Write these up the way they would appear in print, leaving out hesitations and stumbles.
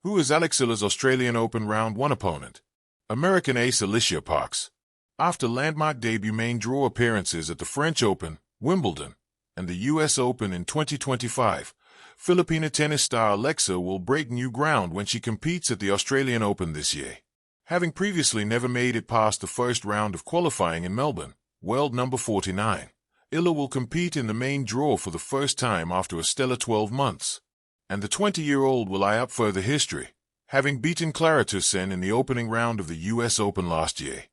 Who is Alycia's Australian Open Round 1 opponent? American ace Alicia Parks. After landmark debut main draw appearances at the French Open, Wimbledon, and the US Open in 2025, Filipina tennis star Alycia will break new ground when she competes at the Australian Open this year. Having previously never made it past the first round of qualifying in Melbourne, world number 49, Eala will compete in the main draw for the first time after a stellar 12 months. And the 20-year-old will eye up further history, having beaten Clara Tauson in the opening round of the US Open last year.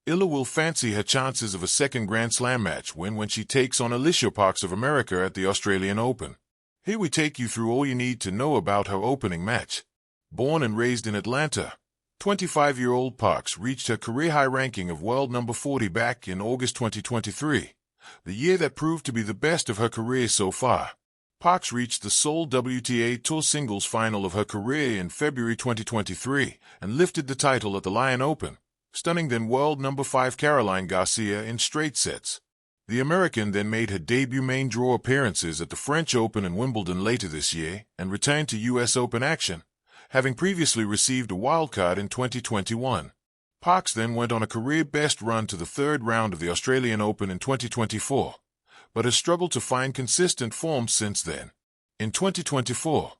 Eala will fancy her chances of a second Grand Slam match win when she takes on Alicia Parks of America at the Australian Open. Here we take you through all you need to know about her opening match. Born and raised in Atlanta, 25-year-old Parks reached her career-high ranking of world number 40 back in August 2023, the year that proved to be the best of her career so far. Parks reached the sole WTA Tour singles final of her career in February 2023 and lifted the title at the Lyon Open, stunning then world number 5 Caroline Garcia in straight sets. The American then made her debut main draw appearances at the French Open and Wimbledon later this year and returned to US Open action, having previously received a wildcard in 2021. Parks then went on a career-best run to the third round of the Australian Open in 2024, but has struggled to find consistent form since then. In 2024,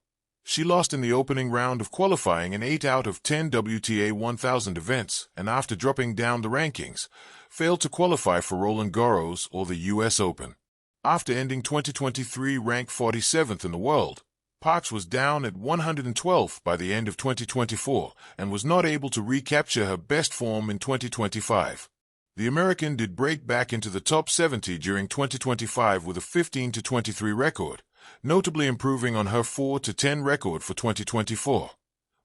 she lost in the opening round of qualifying in 8 out of 10 WTA 1000 events and after dropping down the rankings, failed to qualify for Roland Garros or the US Open. After ending 2023 ranked 47th in the world, Parks was down at 112th by the end of 2024 and was not able to recapture her best form in 2025. The American did break back into the top 70 during 2025 with a 15-23 record, notably improving on her 4-10 record for 2024,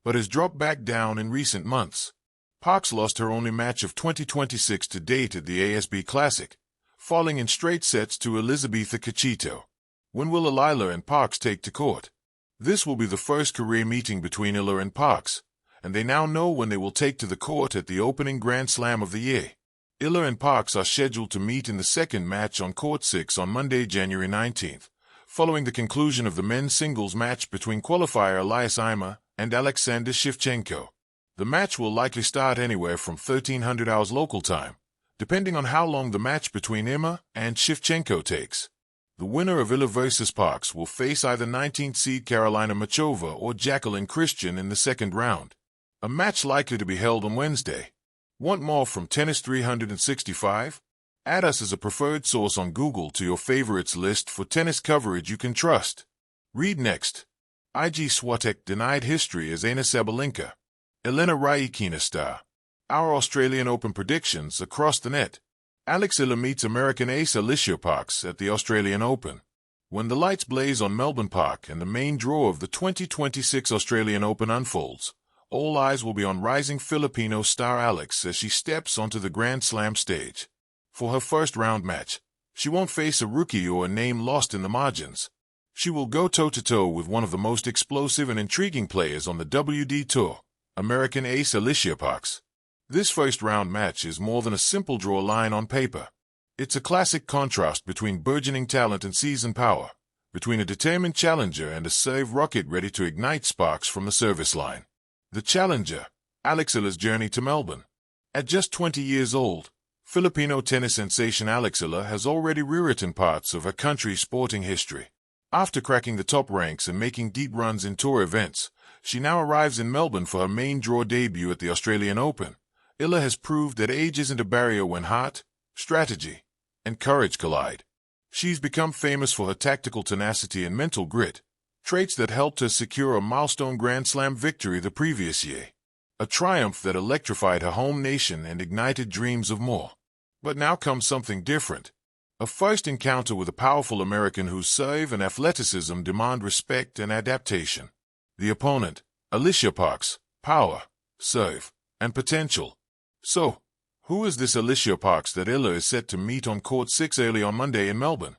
but has dropped back down in recent months. Parks lost her only match of 2026 to date at the ASB Classic, falling in straight sets to Elizabetha Cachito. When will Eala and Parks take to court? This will be the first career meeting between Eala and Parks, and they now know when they will take to the court at the opening Grand Slam of the year. Eala and Parks are scheduled to meet in the second match on Court 6 on Monday, January 19th, following the conclusion of the men's singles match between qualifier Alycia and Alexander Shevchenko. The match will likely start anywhere from 1300 hours local time, depending on how long the match between Eala and Shevchenko takes. The winner of Eala vs. Parks will face either 19th seed Karolina Muchova or Jacqueline Christian in the second round. A match likely to be held on Wednesday. Want more from Tennis 365? Add us as a preferred source on Google to your favorites list for tennis coverage you can trust. Read next. IG Swiatek denied history as Aryna Sabalenka. Elena Rybakina star. Our Australian Open predictions across the net. Alycia meets American ace Alicia Parks at the Australian Open. When the lights blaze on Melbourne Park and the main draw of the 2026 Australian Open unfolds, all eyes will be on rising Filipino star Alycia as she steps onto the Grand Slam stage. For her first round match, she won't face a rookie or a name lost in the margins. She will go toe-to-toe with one of the most explosive and intriguing players on the WD Tour, American ace Alicia Parks. This first round match is more than a simple draw line on paper. It's a classic contrast between burgeoning talent and seasoned power, between a determined challenger and a serve rocket ready to ignite sparks from the service line. The challenger, Alycia's journey to Melbourne. At just 20 years old, Filipino tennis sensation Alycia has already rewritten parts of her country's sporting history. After cracking the top ranks and making deep runs in tour events, she now arrives in Melbourne for her main draw debut at the Australian Open. Eala has proved that age isn't a barrier when heart, strategy, and courage collide. She's become famous for her tactical tenacity and mental grit, traits that helped her secure a milestone Grand Slam victory the previous year. A triumph that electrified her home nation and ignited dreams of more. But now comes something different. A first encounter with a powerful American whose serve and athleticism demand respect and adaptation. The opponent, Alicia Parks, power, serve, and potential. So, who is this Alicia Parks that Eala is set to meet on Court 6 early on Monday in Melbourne?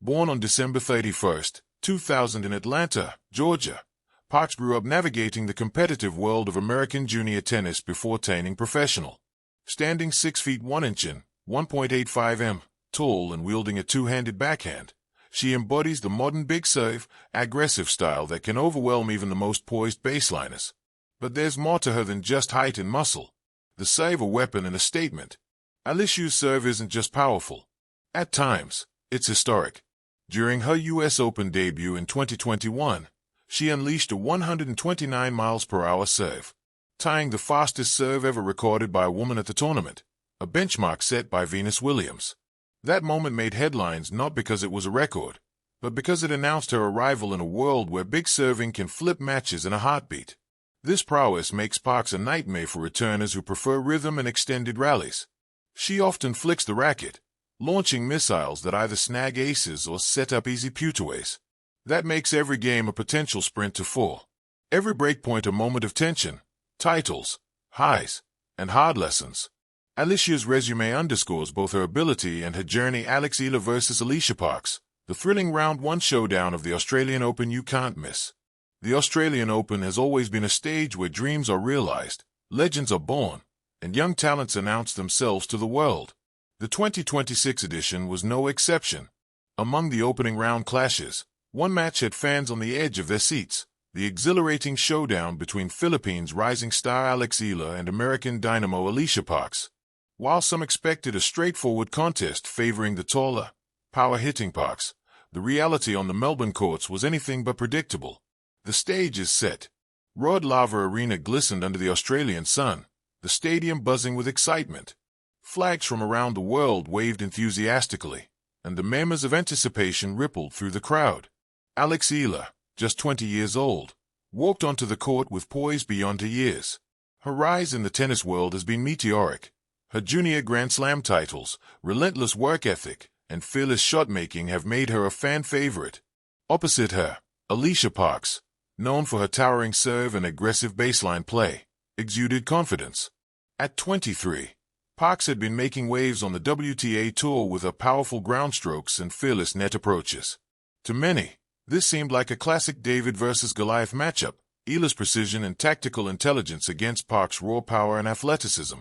Born on December 31st, 2000 in Atlanta, Georgia, Parks grew up navigating the competitive world of American junior tennis before turning professional. Standing 6 feet 1 inch in, 1.85 m, tall and wielding a two-handed backhand, she embodies the modern big serve, aggressive style that can overwhelm even the most poised baseliners. But there's more to her than just height and muscle. The saber weapon and a statement. Alicia's serve isn't just powerful. At times, it's historic. During her U.S. Open debut in 2021, she unleashed a 129 miles per hour serve, tying the fastest serve ever recorded by a woman at the tournament, a benchmark set by Venus Williams. That moment made headlines not because it was a record, but because it announced her arrival in a world where big serving can flip matches in a heartbeat. This prowess makes Parks a nightmare for returners who prefer rhythm and extended rallies. She often flicks the racket, launching missiles that either snag aces or set up easy putaways. That makes every game a potential sprint to four. Every breakpoint a moment of tension, titles, highs, and hard lessons. Alicia's resume underscores both her ability and her journey. Eala versus Alicia Parks, the thrilling round 1 showdown of the Australian Open you can't miss. The Australian Open has always been a stage where dreams are realized, legends are born, and young talents announce themselves to the world. The 2026 edition was no exception. Among the opening round clashes, one match had fans on the edge of their seats, the exhilarating showdown between Philippines rising star Eala and American dynamo Alicia Parks. While some expected a straightforward contest favoring the taller, power-hitting Parks, the reality on the Melbourne courts was anything but predictable. The stage is set. Rod Laver Arena glistened under the Australian sun, the stadium buzzing with excitement. Flags from around the world waved enthusiastically, and the murmurs of anticipation rippled through the crowd. Eala, just 20 years old, walked onto the court with poise beyond her years. Her rise in the tennis world has been meteoric. Her junior Grand Slam titles, relentless work ethic, and fearless shot-making have made her a fan favorite. Opposite her, Alicia Parks, known for her towering serve and aggressive baseline play, exuded confidence. At 23, Parks had been making waves on the WTA Tour with her powerful ground strokes and fearless net approaches. To many, this seemed like a classic David versus Goliath matchup, Eala's precision and tactical intelligence against Parks' raw power and athleticism.